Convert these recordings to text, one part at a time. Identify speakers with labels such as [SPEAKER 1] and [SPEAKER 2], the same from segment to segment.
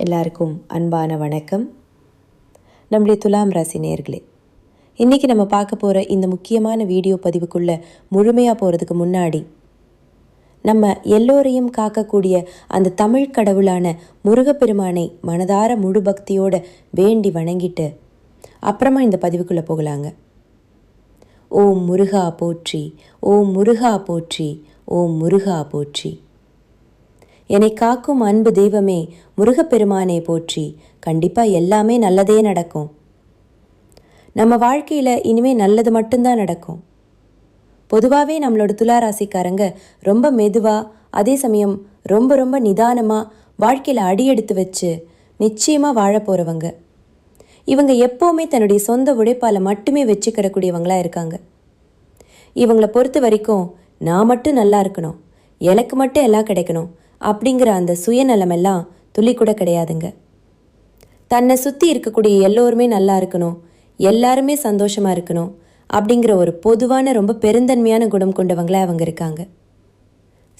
[SPEAKER 1] எல்லாருக்கும் அன்பான வணக்கம். நம்முடைய துலாம் ராசி நேயர்களே, இன்றைக்கி நம்ம பார்க்க போகிற இந்த முக்கியமான வீடியோ பதிவுக்குள்ளே முழுமையாக போகிறதுக்கு முன்னாடி நம்ம எல்லோரையும் காக்கக்கூடிய அந்த தமிழ் கடவுளான முருகப்பெருமானை மனதார முழு பக்தியோடு வேண்டி வணங்கிட்டு அப்புறமா இந்த பதிவுக்குள்ளே போகலாங்க. ஓம் முருகா போற்றி, ஓம் முருகா போற்றி, ஓம் முருகா போற்றி. என்னை காக்கும் அன்பு தெய்வமே முருகப்பெருமானே போற்றி. கண்டிப்பாக எல்லாமே நல்லதே நடக்கும். நம்ம வாழ்க்கையில் இனிமேல் நல்லது மட்டும்தான் நடக்கும். பொதுவாகவே நம்மளோட துளாராசிக்காரங்க ரொம்ப மெதுவாக, அதே சமயம் ரொம்ப ரொம்ப நிதானமாக வாழ்க்கையில் அடியெடுத்து வச்சு நிச்சயமாக வாழ போகிறவங்க. இவங்க எப்போவுமே தன்னுடைய சொந்த உழைப்பால் மட்டுமே வச்சுக்கிடக்கூடியவங்களாக இருக்காங்க. இவங்களை பொறுத்த வரைக்கும் நான் மட்டும் நல்லா இருக்கணும், எனக்கு மட்டும் எல்லாம் கிடைக்கணும் அப்படிங்கிற அந்த சுயநலமெல்லாம் துளி கூட கிடையாதுங்க. தன்னை சுற்றி இருக்கக்கூடிய எல்லோருமே நல்லா இருக்கணும், எல்லாருமே சந்தோஷமாக இருக்கணும் அப்படிங்கிற ஒரு பொதுவான ரொம்ப பெருந்தன்மையான குணம் கொண்டவங்களாக அவங்க இருக்காங்க.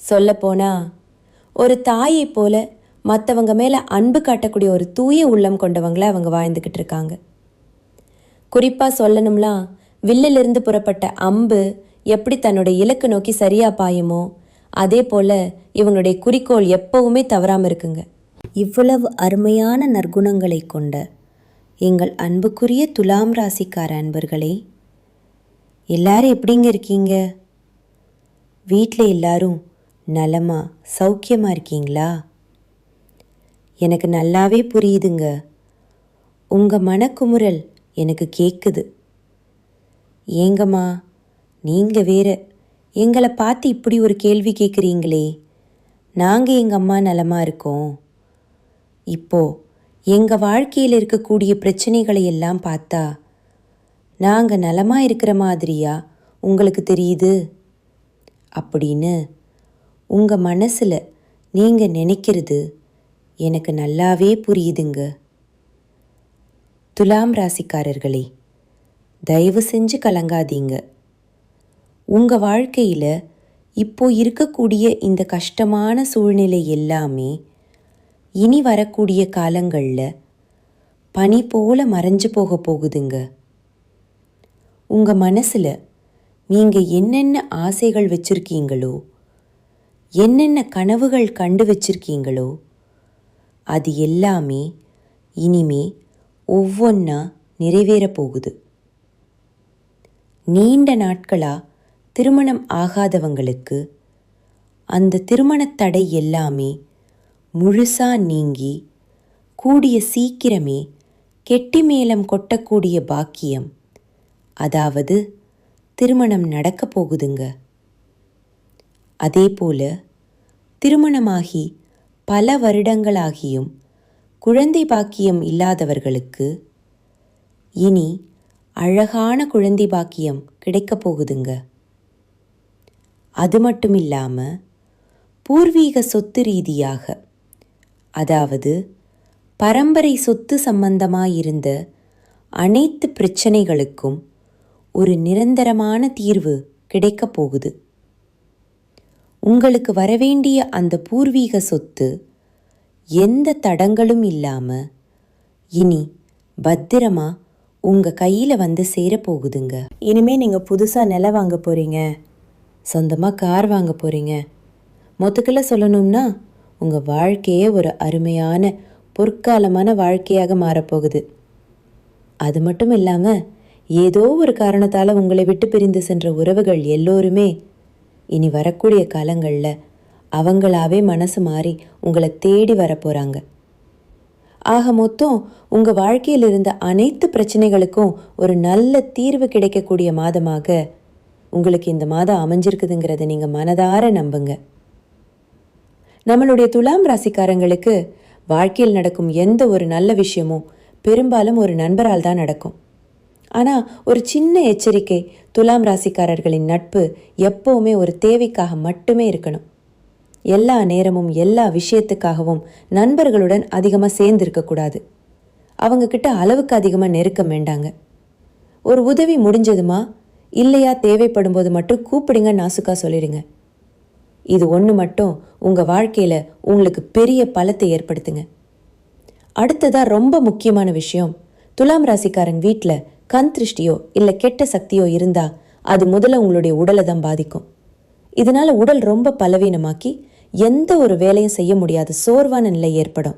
[SPEAKER 1] சொல்லப்போனால் ஒரு தாயை போல மற்றவங்க மேலே அன்பு காட்டக்கூடிய ஒரு தூய உள்ளம் கொண்டவங்களாக அவங்க வாழ்ந்துக்கிட்டு இருக்காங்க. குறிப்பாக சொல்லணும்னா, வில்லிலிருந்து புறப்பட்ட அம்பு எப்படி தன்னுடைய இலக்கு நோக்கி சரியாக பாயுமோ அதே போல் இவங்களுடைய குறிக்கோள் எப்பவுமே தவறாமல் இருக்குங்க. இவ்வளவு அருமையான நற்குணங்களை கொண்ட எங்கள் அன்புக்குரிய துலாம் ராசிக்கார அன்பர்களே, எல்லாரும் எப்படிங்க இருக்கீங்க? வீட்டில் எல்லாரும் நலமா சௌக்கியமாக இருக்கீங்களா? எனக்கு நல்லாவே புரியுதுங்க. உங்கள் மனக்குமுறல் எனக்கு கேட்குது. ஏங்கம்மா நீங்கள் வேற எங்களை பார்த்து இப்படி ஒரு கேள்வி கேட்குறீங்களே? நாங்கள் எங்கள் அம்மா நலமாக இருக்கோம். இப்போது எங்கள் வாழ்க்கையில் இருக்கக்கூடிய பிரச்சனைகளை எல்லாம் பார்த்தா நாங்கள் நலமாக இருக்கிற மாதிரியா உங்களுக்கு தெரியுது அப்படின்னு உங்கள் மனசில் நீங்கள் நினைக்கிறது எனக்கு நல்லாவே புரியுதுங்க. துலாம் ராசிக்காரர்களே, தயவு செஞ்சு கலங்காதீங்க. உங்கள் வாழ்க்கையில் இப்போ இருக்கக்கூடிய இந்த கஷ்டமான சூழ்நிலை எல்லாமே இனி வரக்கூடிய காலங்களில் பனி போல மறைஞ்சு போக போகுதுங்க. உங்கள் மனசில் நீங்கள் என்னென்ன ஆசைகள் வச்சுருக்கீங்களோ, என்னென்ன கனவுகள் கண்டு வச்சுருக்கீங்களோ அது எல்லாமே இனிமே ஒவ்வொன்றா நிறைவேற போகுது. நீண்ட நாட்களாக திருமணம் ஆகாதவங்களுக்கு அந்த திருமணத் தடை எல்லாமே முழுசாக நீங்கி கூடிய சீக்கிரமே கெட்டி மேளம் கொட்டக்கூடிய பாக்கியம், அதாவது திருமணம் நடக்க போகுதுங்க. அதே போல் திருமணமாகி பல வருடங்களாகியும் குழந்தை பாக்கியம் இல்லாதவர்களுக்கு இனி அழகான குழந்தை பாக்கியம் கிடைக்கப் போகுதுங்க. அது மட்டும் இல்லாமல் பூர்வீக சொத்து ரீதியாக, அதாவது பரம்பரை சொத்து சம்பந்தமாக இருந்த அனைத்து பிரச்சனைகளுக்கும் ஒரு நிரந்தரமான தீர்வு கிடைக்கப் போகுது. உங்களுக்கு வரவேண்டிய அந்த பூர்வீக சொத்து எந்த தடங்களும் இல்லாமல் இனி பத்திரமா உங்கள் கையில் வந்து சேரப்போகுதுங்க. இனிமேல் நீங்கள் புதுசாக நிலம் வாங்க போகிறீங்க, சொந்தமாக கார் வாங்க போகிறீங்க. மொத்தத்தில் சொல்லணும்னா உங்கள் வாழ்க்கையே ஒரு அருமையான பொற்காலமான வாழ்க்கையாக மாறப்போகுது. அது மட்டும் இல்லாமல் ஏதோ ஒரு காரணத்தால் உங்களை விட்டு பிரிந்து சென்ற உறவுகள் எல்லோருமே இனி வரக்கூடிய காலங்களில் அவங்களாவே மனசு மாறி உங்களை தேடி வரப்போகிறாங்க. ஆக மொத்தம் உங்கள் வாழ்க்கையில் இருந்த அனைத்து பிரச்சனைகளுக்கும் ஒரு நல்ல தீர்வு கிடைக்கக்கூடிய மாதமாக உங்களுக்கு இந்த மாதம் அமைஞ்சிருக்குதுங்கிறத நீங்கள் மனதார நம்புங்க. நம்மளுடைய துலாம் ராசிக்காரங்களுக்கு வாழ்க்கையில் நடக்கும் எந்த ஒரு நல்ல விஷயமும் பெரும்பாலும் ஒரு நண்பரால் தான் நடக்கும். ஆனால் ஒரு சின்ன எச்சரிக்கை, துலாம் ராசிக்காரர்களின் நட்பு எப்போவுமே ஒரு தேவைக்காக மட்டுமே இருக்கணும். எல்லா நேரமும் எல்லா விஷயத்துக்காகவும் நண்பர்களுடன் அதிகமாக சேர்ந்திருக்கக்கூடாது. அவங்கக்கிட்ட அளவுக்கு அதிகமாக நெருக்கம் வேண்டாங்க. ஒரு உதவி முடிஞ்சதுமா இல்லையா தேவைப்படும் போது மட்டும் கூப்பிடுங்க, நாசுக்கா சொல்லிடுங்க. இது ஒன்று மட்டும் உங்கள் வாழ்க்கையில் உங்களுக்கு பெரிய பலத்தை ஏற்படுத்துங்க. அடுத்ததாக ரொம்ப முக்கியமான விஷயம், துலாம் ராசிக்காரங்க வீட்டில் கண் திருஷ்டியோ இல்லை கெட்ட சக்தியோ இருந்தால் அது முதல்ல உங்களுடைய உடலை தான் பாதிக்கும். இதனால் உடல் ரொம்ப பலவீனமாக்கி எந்த ஒரு வேலையும் செய்ய முடியாத சோர்வான நிலை ஏற்படும்.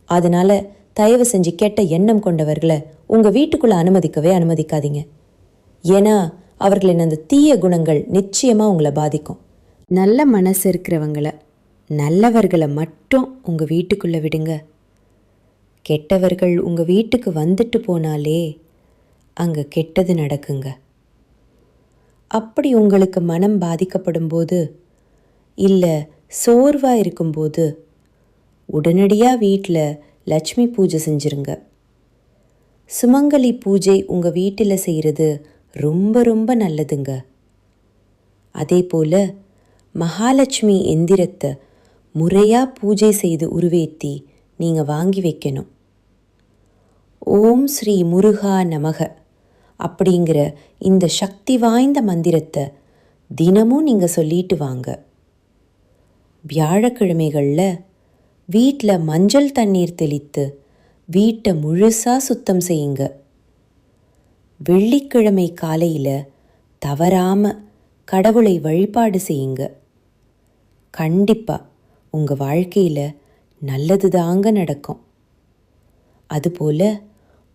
[SPEAKER 1] அதனால் தயவு செஞ்சு கெட்ட எண்ணம் கொண்டவர்களை உங்கள் வீட்டுக்குள்ளே அனுமதிக்கவே அனுமதிக்காதீங்க. ஏன்னா அவர்களின் அந்த தீய குணங்கள் நிச்சயமாக உங்களை பாதிக்கும். நல்ல மனசு இருக்கிறவங்கள, நல்லவர்களை மட்டும் உங்கள் வீட்டுக்குள்ளே விடுங்க. கெட்டவர்கள் உங்கள் வீட்டுக்கு வந்துட்டு போனாலே அங்கே கெட்டது நடக்குங்க. அப்படி உங்களுக்கு மனம் பாதிக்கப்படும் போது இல்லை சோர்வாக இருக்கும்போது உடனடியாக வீட்டில் லட்சுமி பூஜை செஞ்சுருங்க. சுமங்கலி பூஜை உங்கள் வீட்டில் செய்கிறது ரொம்ப ரொம்ப நல்லதுங்க. அதே போல் மகாலட்சுமி எந்திரத்தை முறையாக பூஜை செய்து உருவேற்றி நீங்கள் வாங்கி வைக்கணும். ஓம் ஸ்ரீ முருகா நமக அப்படிங்கிற இந்த சக்தி வாய்ந்த மந்திரத்தை தினமும் நீங்கள் சொல்லிட்டு வாங்க. வியாழக்கிழமைகளில் வீட்டில் மஞ்சள் தண்ணீர் தெளித்து வீட்டை முழுசாக சுத்தம் செய்யுங்க. வெள்ளிக்கிழமை காலையில் தவறாமல் கடவுளை வழிபாடு செய்யுங்க. கண்டிப்பாக உங்கள் வாழ்க்கையில் நல்லது தாங்க நடக்கும். அதுபோல்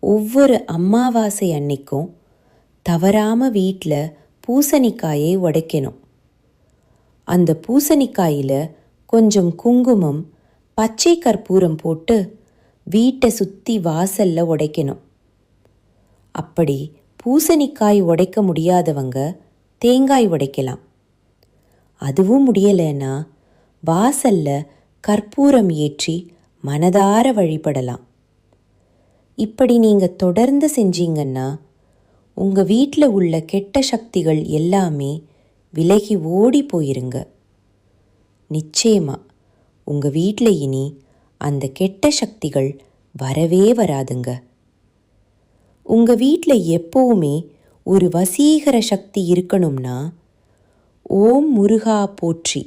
[SPEAKER 1] ஒவ்வொரு அமாவாசை அன்னைக்கும் தவறாமல் வீட்டில் பூசணிக்காயை உடைக்கணும். அந்த பூசணிக்காயில் கொஞ்சம் குங்குமம், பச்சை கற்பூரம் போட்டு வீட்டை சுற்றி வாசலில் உடைக்கணும். அப்படி பூசணிக்காய் உடைக்க முடியாதவங்க தேங்காய் உடைக்கலாம். அதுவும் முடியலைன்னா வாசலில் கற்பூரம் ஏற்றி மனதார வழிபடலாம். இப்படி நீங்கள் தொடர்ந்து செஞ்சீங்கன்னா உங்கள் வீட்டில் உள்ள கெட்ட சக்திகள் எல்லாமே விலகி ஓடி போயிருங்க. நிச்சயமாக உங்கள் வீட்டில் இனி அந்த கெட்ட சக்திகள் வரவே வராதுங்க. உங்கள் வீட்டில் எப்போவுமே ஒரு வசீகர சக்தி இருக்கணும்னா ஓம் முருகா போற்றி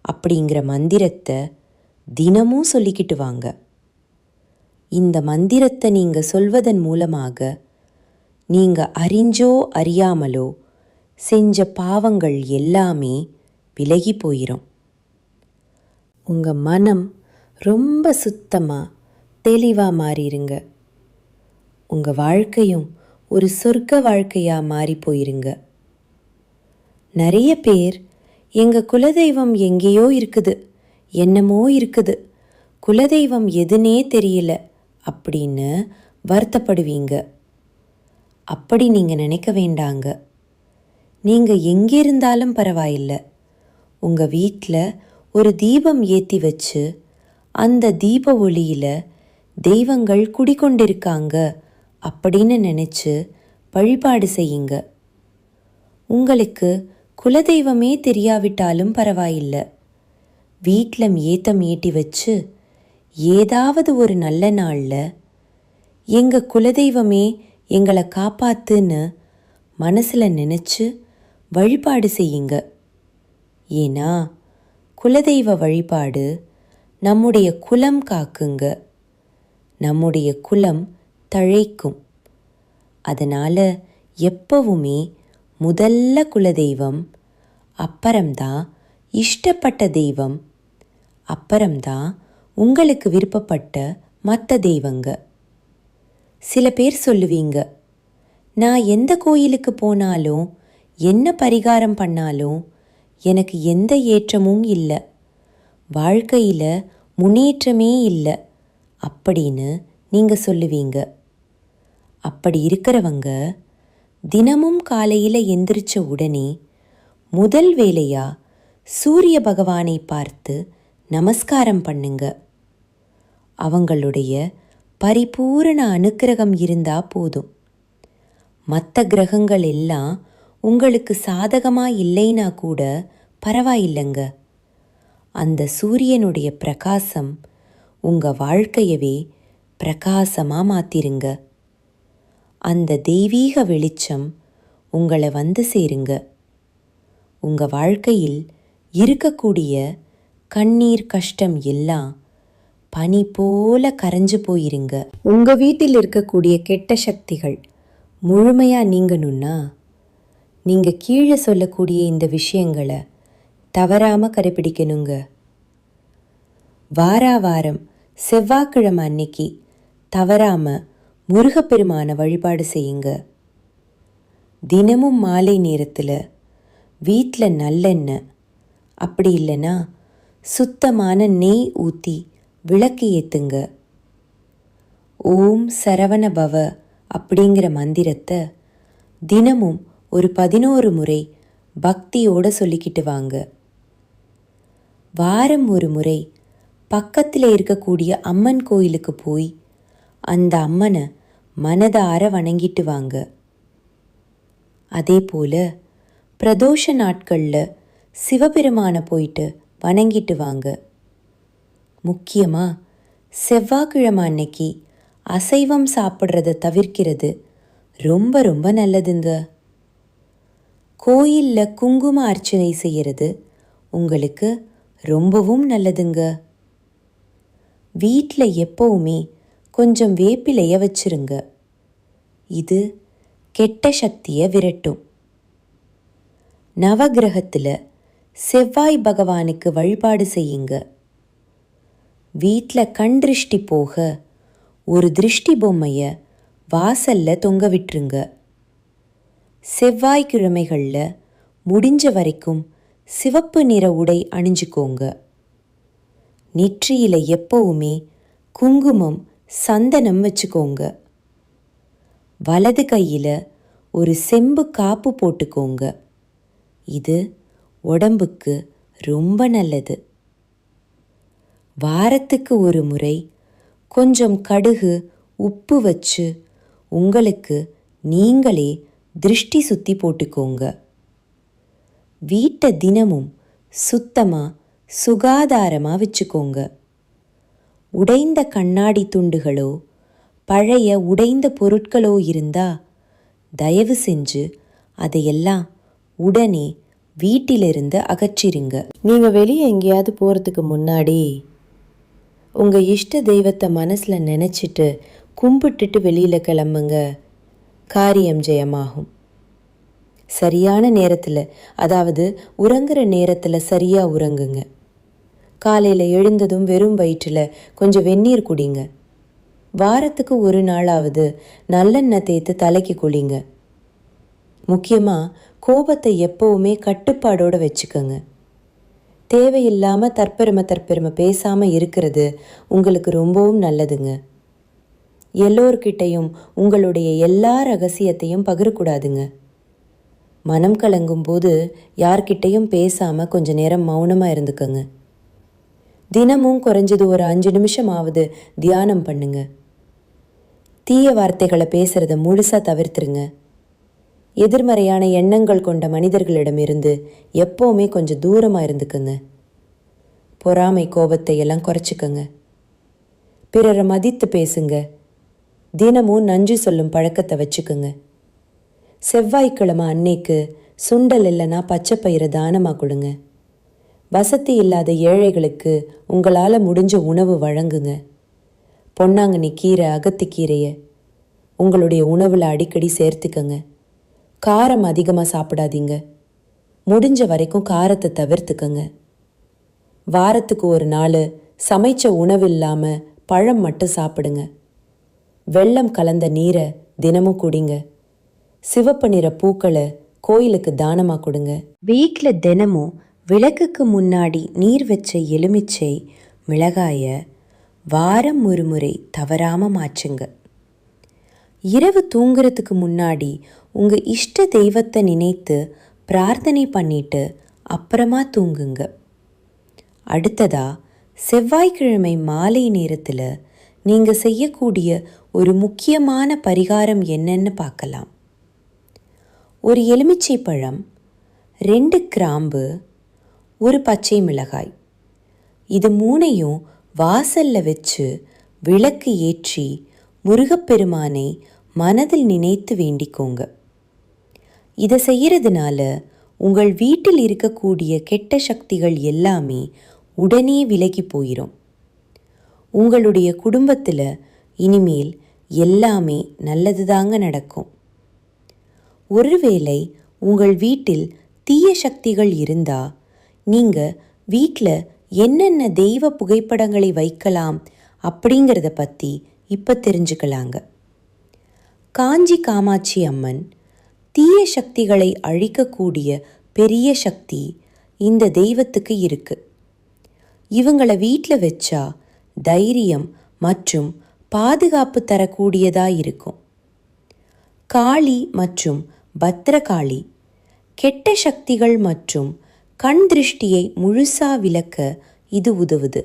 [SPEAKER 1] அப்படிங்கிற மந்திரத்தை தினமும் சொல்லிக்கிட்டு வாங்க. இந்த மந்திரத்தை நீங்கள் சொல்வதன் மூலமாக நீங்கள் அறிஞ்சோ அறியாமலோ செஞ்ச பாவங்கள் எல்லாமே விலகி போயிடும். உங்கள் மனம் ரொம்ப சுத்தமாக தெளிவாக மாறிடுங்க. உங்கள் வாழ்க்கையும் ஒரு சொர்க்க வாழ்க்கையாக மாறி போயிருங்க. நிறைய பேர் எங்கள் குலதெய்வம் எங்கேயோ இருக்குது, என்னமோ இருக்குது, குலதெய்வம் எதுனே தெரியல அப்படின்னு வருத்தப்படுவீங்க. அப்படி நீங்கள் நினைக்க வேண்டாங்க. நீங்கள் எங்கே இருந்தாலும் பரவாயில்லை, உங்கள் வீட்டில் ஒரு தீபம் ஏற்றி வச்சு அந்த தீப ஒளியில் தெய்வங்கள் குடிக்கொண்டிருக்காங்க அப்படின்னு நினச்சி வழிபாடு செய்யுங்க. உங்களுக்கு குலதெய்வமே தெரியாவிட்டாலும் பரவாயில்லை, வீட்டில் ஏத்தம் ஏற்றி வச்சு ஏதாவது ஒரு நல்ல நாளில் எங்கள் குலதெய்வமே எங்களை காப்பாத்துன்னு மனசில் நினச்சி வழிபாடு செய்யுங்க. ஏன்னா குலதெய்வ வழிபாடு நம்முடைய குலம் காக்குங்க, நம்முடைய குலம் தழைக்கும். அதனால் எப்பவுமே முதல்ல குலதெய்வம், அப்புறம்தான் இஷ்டப்பட்ட தெய்வம், அப்புறம்தான் உங்களுக்கு விருப்பப்பட்ட மற்ற தெய்வங்க. சில பேர் சொல்லுவீங்க, நான் எந்த கோயிலுக்கு போனாலும் என்ன பரிகாரம் பண்ணாலும் எனக்கு எந்த ஏற்றமும் இல்லை, வாழ்க்கையில் முன்னேற்றமே இல்லை அப்படின்னு நீங்கள் சொல்லுவீங்க. அப்படி இருக்கிறவங்க தினமும் காலையில் எந்திரிச்ச உடனே முதல் வேலையாக சூரிய பகவானை பார்த்து நமஸ்காரம் பண்ணுங்க. அவங்களுடைய பரிபூரண அனுக்கிரகம் இருந்தால் போதும். மற்ற கிரகங்கள் எல்லாம் உங்களுக்கு சாதகமாக இல்லைன்னா கூட பரவாயில்லைங்க. அந்த சூரியனுடைய பிரகாசம் உங்கள் வாழ்க்கையவே பிரகாசமாக மாற்றிருங்க. அந்த தெய்வீக வெளிச்சம் உங்களை வந்து சேருங்க. உங்கள் வாழ்க்கையில் இருக்கக்கூடிய கண்ணீர் கஷ்டம் எல்லாம் பனி போல கரைஞ்சு போயிருங்க. உங்கள் வீட்டில் இருக்கக்கூடிய கெட்ட சக்திகள் முழுமையாக நீங்கணும்னா நீங்கள் கீழே சொல்லக்கூடிய இந்த விஷயங்களை தவறாமல் கடைப்பிடிக்கணுங்க. வாரம் செவ்வாய்க்கிழமை அன்னைக்கு தவறாமல் முருகப்பெருமான வழிபாடு செய்யுங்க. தினமும் மாலை நேரத்தில் வீட்டில் நல்லெண்ணெய், அப்படி இல்லைன்னா சுத்தமான நெய் ஊற்றி விளக்கு ஏற்றுங்க. ஓம் சரவண பவ அப்படிங்கிற மந்திரத்தை தினமும் ஒரு 11 முறை பக்தியோடு சொல்லிக்கிட்டு வாங்க. வாரம் ஒரு முறை பக்கத்தில் இருக்கக்கூடிய அம்மன் கோயிலுக்கு போய் அந்த அம்மனை மனதார வணங்கிட்டு வாங்க. அதே போல் பிரதோஷ நாட்களில் சிவபெருமானை போயிட்டு வணங்கிட்டு வாங்க. முக்கியமாக செவ்வாய்க்கிழமை அன்னைக்கு அசைவம் சாப்பிட்றத தவிர்க்கிறது ரொம்ப ரொம்ப நல்லதுங்க. கோயிலில் குங்கும அர்ச்சனை செய்கிறது உங்களுக்கு ரொம்பவும் நல்லதுங்க. வீட்டில் எப்போவுமே கொஞ்சம் வேப்பிலைய வச்சிருங்க. இது கெட்ட சக்தியை விரட்டும். நவகிரகத்தில் செவ்வாய் பகவானுக்கு வழிபாடு செய்யுங்க. வீட்டில் கண் திருஷ்டி போக ஒரு திருஷ்டி பொம்மையை வாசலில் தொங்க விட்டுருங்க. செவ்வாய்க்கிழமைகளில் முடிஞ்ச வரைக்கும் சிவப்பு நிற உடை அணிஞ்சுக்கோங்க. நெற்றியில் எப்பவுமே குங்குமம், சந்தனம் வச்சுக்கோங்க. வலது கையில் ஒரு செம்பு காப்பு போட்டுக்கோங்க. இது உடம்புக்கு ரொம்ப நல்லது. வாரத்துக்கு ஒரு முறை கொஞ்சம் கடுகு, உப்பு வச்சு உங்களுக்கு நீங்களே திருஷ்டி சுத்தி போட்டுக்கோங்க. வீட்டை தினமும் சுத்தமாக சுகாதாரமாக வச்சுக்கோங்க. உடைந்த கண்ணாடி துண்டுகளோ பழைய உடைந்த பொருட்களோ இருந்தால் தயவு செஞ்சு அதையெல்லாம் உடனே வீட்டிலிருந்து அகற்றிருங்க. நீங்கள் வெளியே எங்கேயாவது போகிறதுக்கு முன்னாடி உங்கள் இஷ்ட தெய்வத்தை மனசில் நினச்சிட்டு கும்பிட்டுட்டு வெளியில் கிளம்புங்க. காரியம் ஜெயமாகும். சரியான நேரத்தில், அதாவது உறங்குற நேரத்தில் சரியாக உறங்குங்க. காலையில் எழுந்ததும் வெறும் வயிற்றில் கொஞ்சம் வெந்நீர் குடிங்க. வாரத்துக்கு ஒரு நாளாவது நல்லெண்ணெய் தேய்த்து தலைக்கு குளிங்க. முக்கியமாக கோபத்தை எப்போவுமே கட்டுப்பாடோடு வச்சுக்கோங்க. தேவையில்லாமல் தற்பெருமை பேசாமல் இருக்கிறது உங்களுக்கு ரொம்பவும் நல்லதுங்க. எல்லோர்கிட்டையும் உங்களுடைய எல்லா ரகசியத்தையும் பகிரக்கூடாதுங்க. மனம் கலங்கும் போது யார்கிட்டையும் பேசாமல் கொஞ்ச நேரம் மௌனமாக இருந்துக்கோங்க. தினமும் குறைஞ்சது ஒரு 5 நிமிஷமாவது தியானம் பண்ணுங்க. தீய வார்த்தைகளை பேசுகிறத முழுசாக தவிர்த்துருங்க. எதிர்மறையான எண்ணங்கள் கொண்ட மனிதர்களிடமிருந்து எப்போவுமே கொஞ்சம் தூரமாக இருந்துக்குங்க. பொறாமை, கோபத்தை எல்லாம் குறைச்சிக்கங்க. பிறரை மதித்து பேசுங்க. தினமும் நன்றி சொல்லும் பழக்கத்தை வச்சுக்குங்க. செவ்வாய்க்கிழமை அன்னைக்கு சுண்டல் இல்லைன்னா பச்சைப்பயிரை தானமாக கொடுங்க. வசதி இல்லாத ஏழைகளுக்கு உங்களால் முடிஞ்ச உணவு வழங்குங்க. பொன்னாங்கண்ணி கீரை, அகத்திக்கீரையை உங்களுடைய உணவில் அடிக்கடி சேர்த்துக்கங்க. காரம் அதிகமாக சாப்பிடாதீங்க. முடிஞ்ச வரைக்கும் காரத்தை தவிர்த்துக்கங்க. வாரத்துக்கு ஒரு நாள் சமைச்ச உணவு இல்லாமல் பழம் மட்டும் சாப்பிடுங்க. வெல்லம் கலந்த நீரை தினமும் குடிங்க. சிவப்பு நிற பூக்களை கோயிலுக்கு தானமாக கொடுங்க. வீட்டில் தினமும் விளக்குக்கு முன்னாடி நீர் வச்ச எலுமிச்சை, மிளகாயை வாரம் ஒரு முறை தவறாமல் மாற்றுங்க. இரவு தூங்குறதுக்கு முன்னாடி உங்கள் இஷ்ட தெய்வத்தை நினைத்து பிரார்த்தனை பண்ணிட்டு அப்புறமா தூங்குங்க. அடுத்ததா செவ்வாய்க்கிழமை மாலை நேரத்தில் நீங்கள் செய்யக்கூடிய ஒரு முக்கியமான பரிகாரம் என்னன்னு பார்க்கலாம். ஒரு எலுமிச்சை பழம், 2 கிராம்பு, ஒரு பச்சை மிளகாய், இது 3ஐயும் வாசலில் வச்சு விளக்கு ஏற்றி முருகப்பெருமானை மனதில் நினைத்து வேண்டிக்கோங்க. இதை செய்கிறதுனால உங்கள் வீட்டில் இருக்கக்கூடிய கெட்ட சக்திகள் எல்லாமே உடனே விலகி போயிடும். உங்களுடைய குடும்பத்தில் இனிமேல் எல்லாமே நல்லது தாங்க நடக்கும். ஒருவேளை உங்கள் வீட்டில் தீய சக்திகள் இருந்தால் நீங்கள் வீட்டில் என்னென்ன தெய்வ புகைப்படங்களை வைக்கலாம் அப்படிங்கிறத பற்றி இப்போ தெரிஞ்சுக்கலாங்க. காஞ்சி காமாட்சி அம்மன் தீய சக்திகளை அழிக்கக்கூடிய பெரிய சக்தி இந்த தெய்வத்துக்கு இருக்கு. இவங்களை வீட்டில் வச்சா தைரியம் மற்றும் பாதுகாப்பு தரக்கூடியதாக இருக்கும். காளி மற்றும் பத்ரகாளி கெட்ட சக்திகள் மற்றும் கண் திருஷ்டியை முழுசா விலக்க இது உதவுது.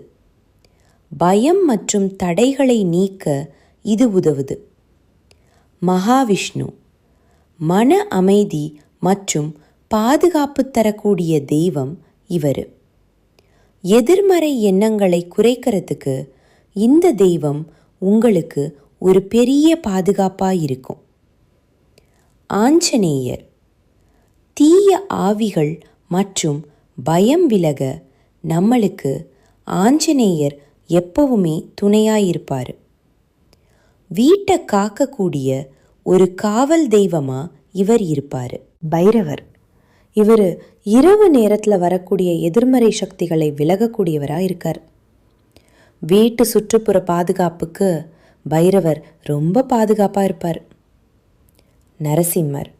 [SPEAKER 1] பயம் மற்றும் தடைகளை நீக்க இது உதவுது. மகாவிஷ்ணு மன அமைதி மற்றும் பாதுகாப்பு தரக்கூடிய தெய்வம் இவர். எதிர்மறை எண்ணங்களை குறைக்கிறதுக்கு இந்த தெய்வம் உங்களுக்கு ஒரு பெரிய பாதுகாப்பாக இருக்கும். ஆஞ்சநேயர் தீய ஆவிகள் மற்றும் பயம் விலக நம்மளுக்கு ஆஞ்சநேயர் எப்பவுமே துணையாயிருப்பார். வீட்டை காக்கக்கூடிய ஒரு காவல் தெய்வமாக இவர் இருப்பார். பைரவர் இவர் இரவு நேரத்தில் வரக்கூடிய எதிர்மறை சக்திகளை விலகக்கூடியவராக இருக்கார். வீட்டு சுற்றுப்புற பாதுகாப்புக்கு பைரவர் ரொம்ப பாதுகாப்பாக இருப்பார். நரசிம்மர்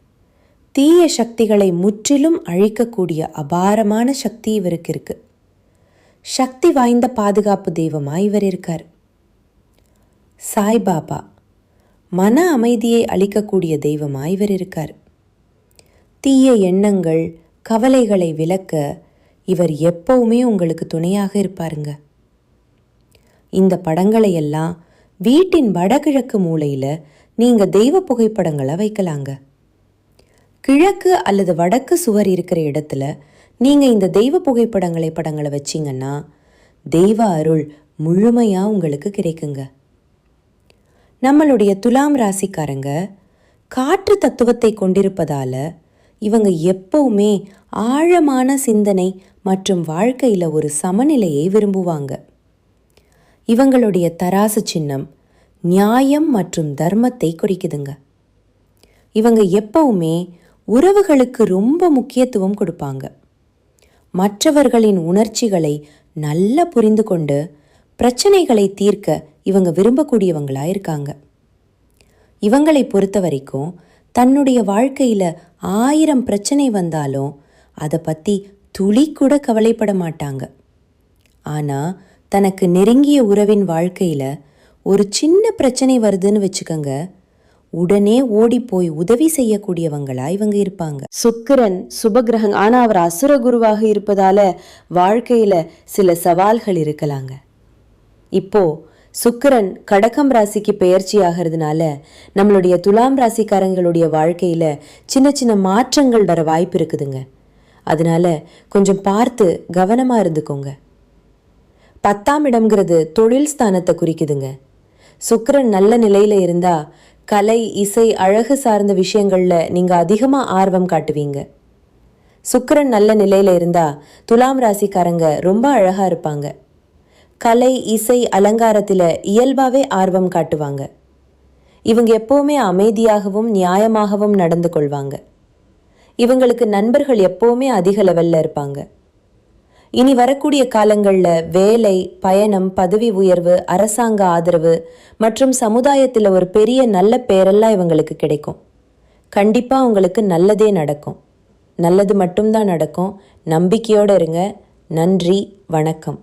[SPEAKER 1] தீய சக்திகளை முற்றிலும் அழிக்கக்கூடிய அபாரமான சக்தி இவருக்கு இருக்கு. சக்தி வாய்ந்த பாதுகாப்பு தெய்வமாக இவர் இருக்கார். சாய்பாபா மன அமைதியை அளிக்கக்கூடிய தெய்வமாக இவர் இருக்கார். தீய எண்ணங்கள் கவலைகளை விலக்க இவர் எப்பவுமே உங்களுக்கு துணையாக இருப்பாருங்க. இந்த படங்களை எல்லாம் வீட்டின் வடகிழக்கு மூலையில் நீங்கள் தெய்வ புகைப்படங்களை வைக்கலாங்க. கிழக்கு அல்லது வடக்கு சுவர் இருக்கிற இடத்துல நீங்கள் இந்த தெய்வ படங்களை வச்சிங்கன்னா தெய்வ அருள் முழுமையாக உங்களுக்கு கிடைக்குங்க. நம்மளுடைய துலாம் ராசிக்காரங்க காற்று தத்துவத்தை கொண்டிருப்பதால் இவங்க எப்பவுமே ஆழமான சிந்தனை மற்றும் வாழ்க்கையில் ஒரு சமநிலையை விரும்புவாங்க. இவங்களுடைய தராசு சின்னம் நியாயம் மற்றும் தர்மத்தை குறிக்குதுங்க. இவங்க எப்பவுமே உறவுகளுக்கு ரொம்ப முக்கியத்துவம் கொடுப்பாங்க. மற்றவர்களின் உணர்ச்சிகளை நல்லா புரிந்து கொண்டு பிரச்சனைகளை தீர்க்க இவங்க விரும்பக்கூடியவங்களாக இருக்காங்க. இவங்களை பொறுத்த வரைக்கும் தன்னுடைய வாழ்க்கையில் 1000 பிரச்சனை வந்தாலும் அதை பற்றி துளி கூட கவலைப்பட மாட்டாங்க. ஆனால் தனக்கு நெருங்கிய உறவின் வாழ்க்கையில் ஒரு சின்ன பிரச்சனை வருதுன்னு வச்சுக்கோங்க, உடனே ஓடி போய் உதவி செய்யக்கூடியவங்களா இவங்க இருப்பாங்க. சுக்கிரன் சுபகிரகம், ஆனால் அவர் அசுர குருவாக இருப்பதால வாழ்க்கையில சில சவால்கள் இருக்கலாங்க. இப்போ சுக்கிரன் கடகம் ராசிக்கு பெயர்ச்சி ஆகிறதுனால நம்மளுடைய துலாம் ராசிக்காரங்களுடைய வாழ்க்கையில சின்ன சின்ன மாற்றங்கள் வர வாய்ப்பு இருக்குதுங்க. அதனால கொஞ்சம் பார்த்து கவனமா இருந்துக்கோங்க. 10ஆம் இடம்ங்கிறது தொழில் ஸ்தானத்தை குறிக்குதுங்க. சுக்கிரன் நல்ல நிலையில இருந்தா கலை, இசை, அழகு சார்ந்த விஷயங்கள்ல நீங்க அதிகமா ஆர்வம் காட்டுவீங்க. சுக்கிரன் நல்ல நிலையில இருந்தா துலாம் ராசிக்காரங்க ரொம்ப அழகா இருப்பாங்க. கலை, இசை, அலங்காரத்துல இயல்பாவே ஆர்வம் காட்டுவாங்க. இவங்க எப்பவுமே அமைதியாகவும் நியாயமாகவும் நடந்து கொள்வாங்க. இவங்களுக்கு நண்பர்கள் எப்பவுமே அதிக லெவல்ல இருப்பாங்க. இனி வரக்கூடிய காலங்களில் வேலை, பயணம், பதவி உயர்வு, அரசாங்க ஆதரவு மற்றும் சமுதாயத்தில் ஒரு பெரிய நல்ல பேரெல்லாம் இவங்களுக்கு கிடைக்கும். கண்டிப்பாக உங்களுக்கு நல்லதே நடக்கும். நல்லது மட்டும்தான் நடக்கும். நம்பிக்கையோடு இருங்க. நன்றி, வணக்கம்.